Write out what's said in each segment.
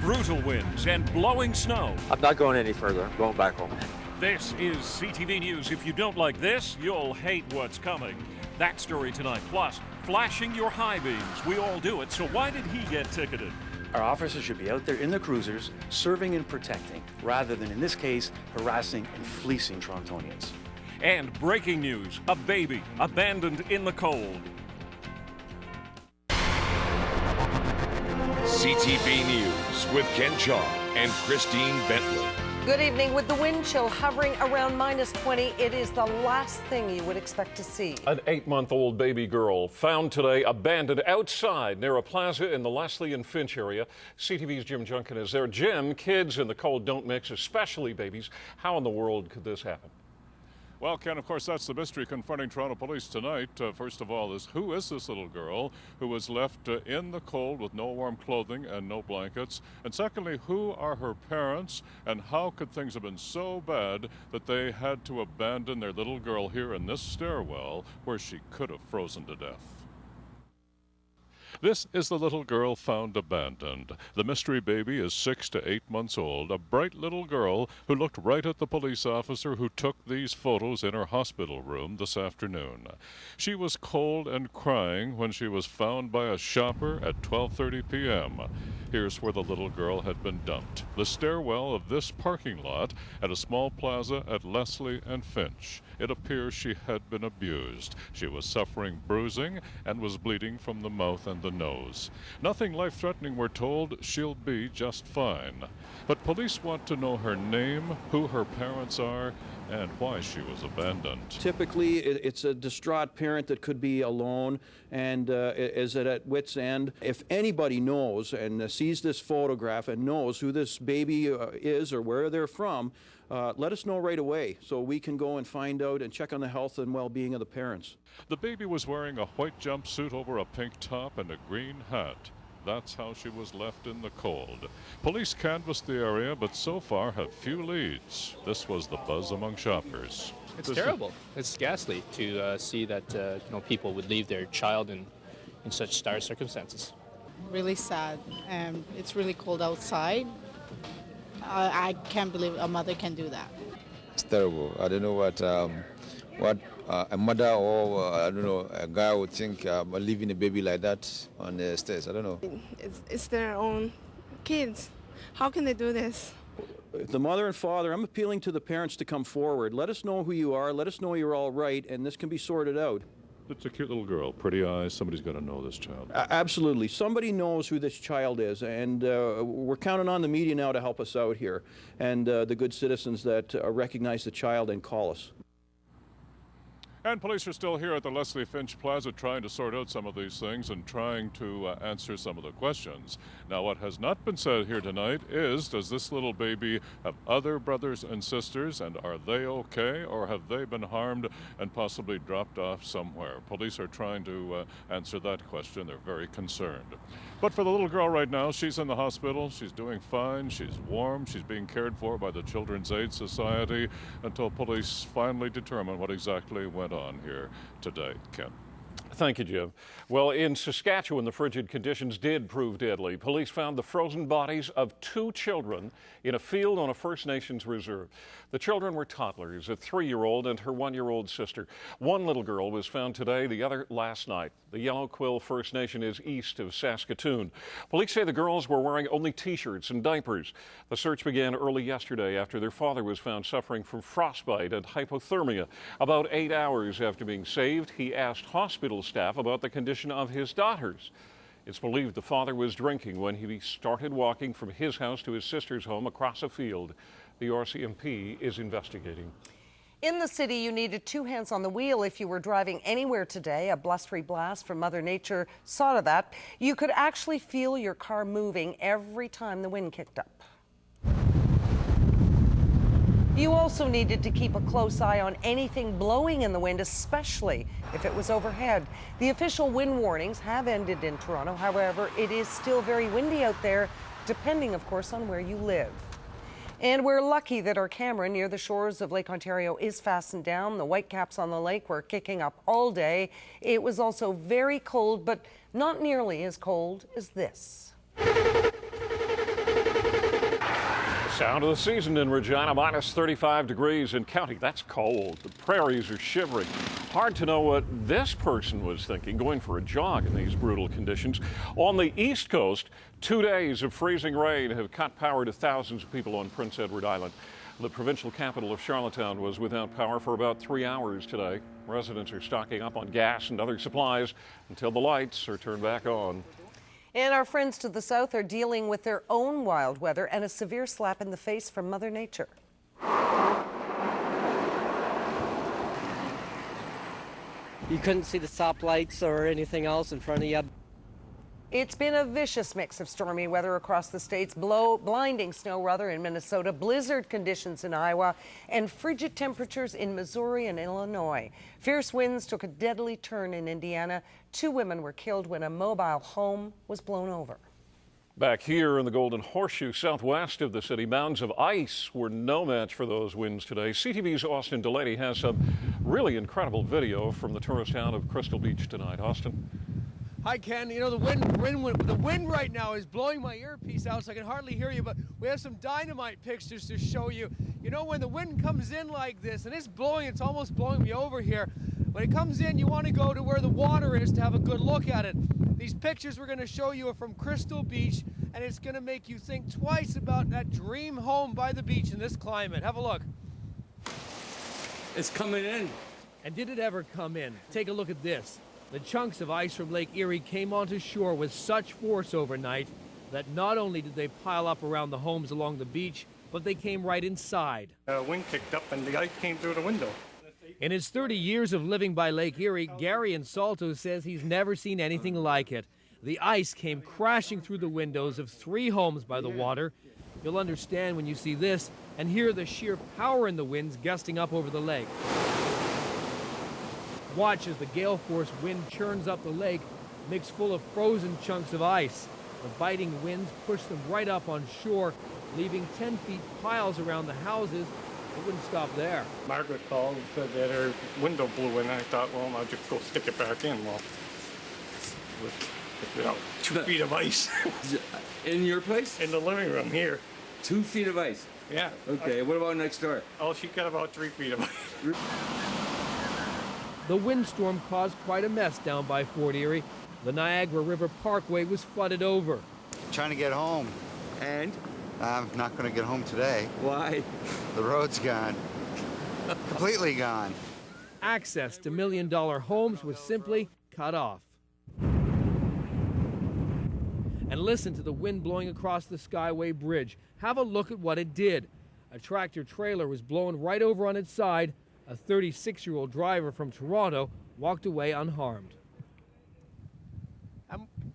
brutal winds and blowing snow. I'm not going any further. I'm going back home. This is CTV News. If you don't like this, you'll hate what's coming. That story tonight. Plus, flashing your high beams. We all do it, so why did he get ticketed? Our officers should be out there in the cruisers, serving and protecting, rather than, in this case, harassing and fleecing Torontonians. And breaking news, a baby abandoned in the cold. CTV News with Ken Shaw and Christine Bentley. Good evening. With the wind chill hovering around -20, it is the last thing you would expect to see. An 8-month-old baby girl found today abandoned outside near a plaza in the Leslie and Finch area. CTV's Jim Junkin is there. Jim, kids in the cold don't mix, especially babies. How in the world could this happen? Well, Ken, of course, that's the mystery confronting Toronto police tonight. First of all, who is this little girl who was left in the cold with no warm clothing and no blankets? And secondly, who are her parents, and how could things have been so bad that they had to abandon their little girl here in this stairwell where she could have frozen to death? This is the little girl found abandoned. The mystery baby is 6 to 8 months old, a bright little girl who looked right at the police officer who took these photos in her hospital room this afternoon. She was cold and crying when she was found by a shopper at 12:30 p.m. Here's where the little girl had been dumped. The stairwell of this parking lot at a small plaza at Leslie and Finch. It appears she had been abused. She was suffering bruising and was bleeding from the mouth and the nose. Nothing life-threatening, we're told. She'll be just fine. But police want to know her name, who her parents are, and why she was abandoned. Typically, it's a distraught parent that could be alone and is at wit's end. If anybody knows and sees this photograph and knows who this baby is or where they're from, let us know right away so we can go and find out and check on the health and well-being of the parents. The baby was wearing a white jumpsuit over a pink top and a green hat. That's how she was left in the cold. Police canvassed the area, but so far have few leads. This was the buzz among shoppers. It's terrible. It's ghastly to see that people would leave their child in such dire circumstances. Really sad. It's really cold outside. I can't believe a mother can do that. It's terrible. I don't know what a mother or I don't know, a guy would think leaving a baby like that on the stairs. I don't know. It's their own kids. How can they do this? The mother and father, I'm appealing to the parents to come forward. Let us know who you are. Let us know you're all right, and this can be sorted out. It's a cute little girl, pretty eyes. Somebody's got to know this child. Absolutely. Somebody knows who this child is, and we're counting on the media now to help us out here, and the good citizens that recognize the child and call us. And police are still here at the Leslie Finch Plaza trying to sort out some of these things and trying to answer some of the questions. Now, what has not been said here tonight is, does this little baby have other brothers and sisters, and are they okay, or have they been harmed and possibly dropped off somewhere? Police are trying to answer that question. They're very concerned. But for the little girl right now, she's in the hospital. She's doing fine. She's warm. She's being cared for by the Children's Aid Society until police finally determine what exactly went on here today. Ken. Thank you, Jim. Well, in Saskatchewan, the frigid conditions did prove deadly. Police found the frozen bodies of 2 children in a field on a First Nations reserve. The children were toddlers, a 3-year-old and her 1-year-old sister. One little girl was found today, the other last night. The Yellow Quill First Nation is east of Saskatoon. Police say the girls were wearing only T-shirts and diapers. The search began early yesterday after their father was found suffering from frostbite and hypothermia. About 8 hours after being saved, he asked hospital staff about the condition of his daughters. It's believed the father was drinking when he started walking from his house to his sister's home across a field. The RCMP is investigating. In the city, you needed 2 hands on the wheel if you were driving anywhere today. A blustery blast from Mother Nature saw to that. You could actually feel your car moving every time the wind kicked up. You also needed to keep a close eye on anything blowing in the wind, especially if it was overhead. The official wind warnings have ended in Toronto. However, it is still very windy out there, depending, of course, on where you live. And we're lucky that our camera near the shores of Lake Ontario is fastened down. The whitecaps on the lake were kicking up all day. It was also very cold, but not nearly as cold as this. Sound of the season in Regina, minus 35 degrees and counting. That's cold. The prairies are shivering. Hard to know what this person was thinking, going for a jog in these brutal conditions. On the East Coast, 2 days of freezing rain have cut power to thousands of people on Prince Edward Island. The provincial capital of Charlottetown was without power for about 3 hours today. Residents are stocking up on gas and other supplies until the lights are turned back on. And our friends to the south are dealing with their own wild weather and a severe slap in the face from Mother Nature. You couldn't see the stoplights or anything else in front of you. It's been a vicious mix of stormy weather across the states, blinding snow rather in Minnesota, blizzard conditions in Iowa, and frigid temperatures in Missouri and Illinois. Fierce winds took a deadly turn in Indiana. 2 women were killed when a mobile home was blown over. Back here in the Golden Horseshoe, southwest of the city, mounds of ice were no match for those winds today. CTV's Austin Delaney has some really incredible video from the tourist town of Crystal Beach tonight. Austin. Hi, Ken. You know, the wind right now is blowing my earpiece out, so I can hardly hear you, but we have some dynamite pictures to show you. You know, when the wind comes in like this, and it's blowing, it's almost blowing me over here. When it comes in, you want to go to where the water is to have a good look at it. These pictures we're going to show you are from Crystal Beach, and it's going to make you think twice about that dream home by the beach in this climate. Have a look. It's coming in. And did it ever come in? Take a look at this. The chunks of ice from Lake Erie came onto shore with such force overnight that not only did they pile up around the homes along the beach, but they came right inside. Wind kicked up and the ice came through the window. In his 30 years of living by Lake Erie, Gary in Salto says he's never seen anything like it. The ice came crashing through the windows of 3 homes by the water. You'll understand when you see this and hear the sheer power in the winds gusting up over the lake. Watch as the gale force wind churns up the lake, mixed full of frozen chunks of ice. The biting winds push them right up on shore, leaving 10 feet piles around the houses. It wouldn't stop there. Margaret called and said that her window blew in. I thought, well, I'll just go stick it back in. Well, with 2 feet of ice. In your place? In the living room here. 2 feet of ice? Yeah. Okay, what about next door? Oh, she got about 3 feet of ice. The windstorm caused quite a mess down by Fort Erie. The Niagara River Parkway was flooded over. Trying to get home. And? I'm not going to get home today. Why? The road's gone. Completely gone. Access to million-dollar homes was simply cut off. And listen to the wind blowing across the Skyway Bridge. Have a look at what it did. A tractor trailer was blown right over on its side. A 36-year-old driver from Toronto walked away unharmed.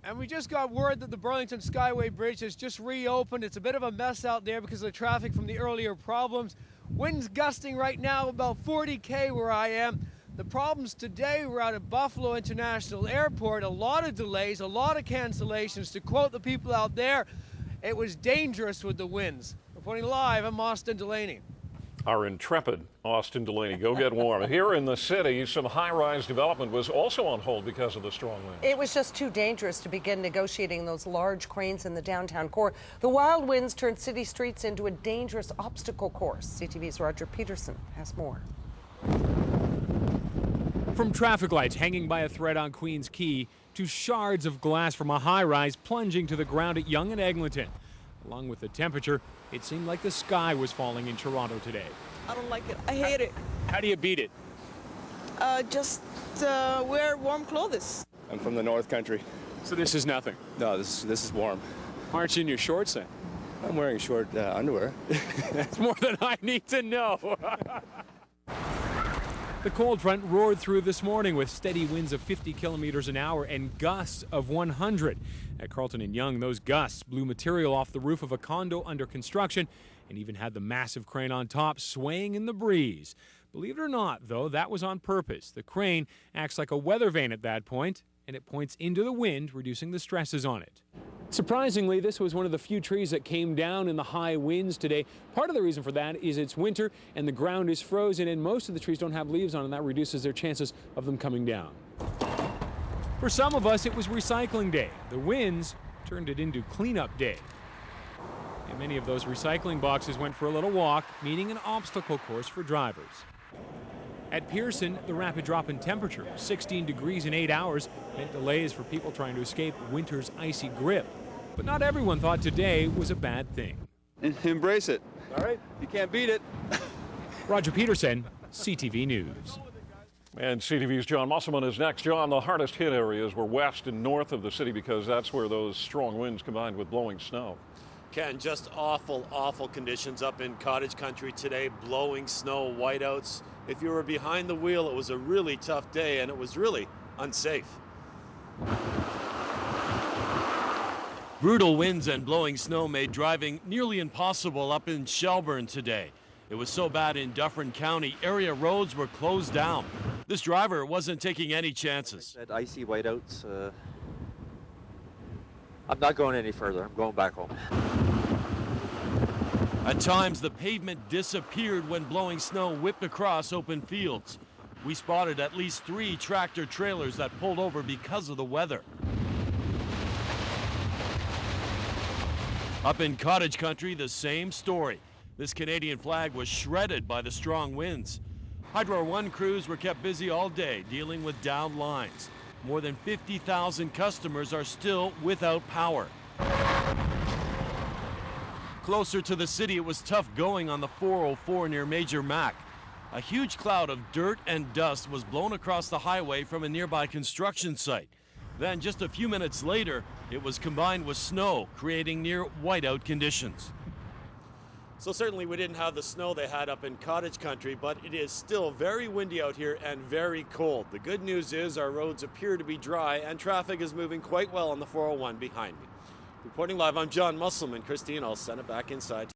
And we just got word that the Burlington Skyway Bridge has just reopened. It's a bit of a mess out there because of the traffic from the earlier problems. Winds gusting right now about 40 where I am. The problems today were out at Buffalo International Airport. A lot of delays, a lot of cancellations. To quote the people out there, it was dangerous with the winds. Reporting live, I'm Austin Delaney. Our intrepid Austin Delaney. Go get warm. Here in the city, some high-rise development was also on hold because of the strong winds. It was just too dangerous to begin negotiating those large cranes in the downtown core. The wild winds turned city streets into a dangerous obstacle course. CTV's Roger Peterson has more. From traffic lights hanging by a thread on Queens Quay to shards of glass from a high-rise plunging to the ground at Yonge and Eglinton. Along with the temperature, it seemed like the sky was falling in Toronto today. I don't like it. I hate it. How do you beat it? Just wear warm clothes. I'm from the North Country. So this is nothing? No, this is warm. Aren't you in your shorts then? I'm wearing short underwear. That's more than I need to know. The cold front roared through this morning with steady winds of 50 kilometers an hour and gusts of 100. At Carlton and Yonge, those gusts blew material off the roof of a condo under construction and even had the massive crane on top swaying in the breeze. Believe it or not, though, that was on purpose. The crane acts like a weather vane at that point, and it points into the wind, reducing the stresses on it. Surprisingly, this was one of the few trees that came down in the high winds today. Part of the reason for that is it's winter and the ground is frozen, and most of the trees don't have leaves on, and that reduces their chances of them coming down. For some of us, it was recycling day. The winds turned it into cleanup day. And many of those recycling boxes went for a little walk, meaning an obstacle course for drivers. At Pearson, the rapid drop in temperature, 16 degrees in 8 hours, meant delays for people trying to escape winter's icy grip. But not everyone thought today was a bad thing. Embrace it. All right, you can't beat it. Roger Peterson, CTV News. And CTV's John Musselman is next. John, the hardest hit areas were west and north of the city because that's where those strong winds combined with blowing snow. Ken, just awful conditions up in cottage country today, blowing snow, whiteouts. If you were behind the wheel, it was a really tough day, and it was really unsafe. Brutal winds and blowing snow made driving nearly impossible up in Shelburne today. It was so bad in Dufferin County, area roads were closed down. This driver wasn't taking any chances. That icy whiteouts. I'm not going any further. I'm going back home. At times, the pavement disappeared when blowing snow whipped across open fields. We spotted at least 3 tractor trailers that pulled over because of the weather. Up in cottage country, the same story. This Canadian flag was shredded by the strong winds. Hydro One crews were kept busy all day dealing with downed lines. More than 50,000 customers are still without power. Closer to the city, it was tough going on the 404 near Major Mac. A huge cloud of dirt and dust was blown across the highway from a nearby construction site. Then, just a few minutes later, it was combined with snow, creating near whiteout conditions. So certainly we didn't have the snow they had up in cottage country, but it is still very windy out here and very cold. The good news is our roads appear to be dry and traffic is moving quite well on the 401 behind me. Reporting live, I'm John Musselman. Christine, I'll send it back inside.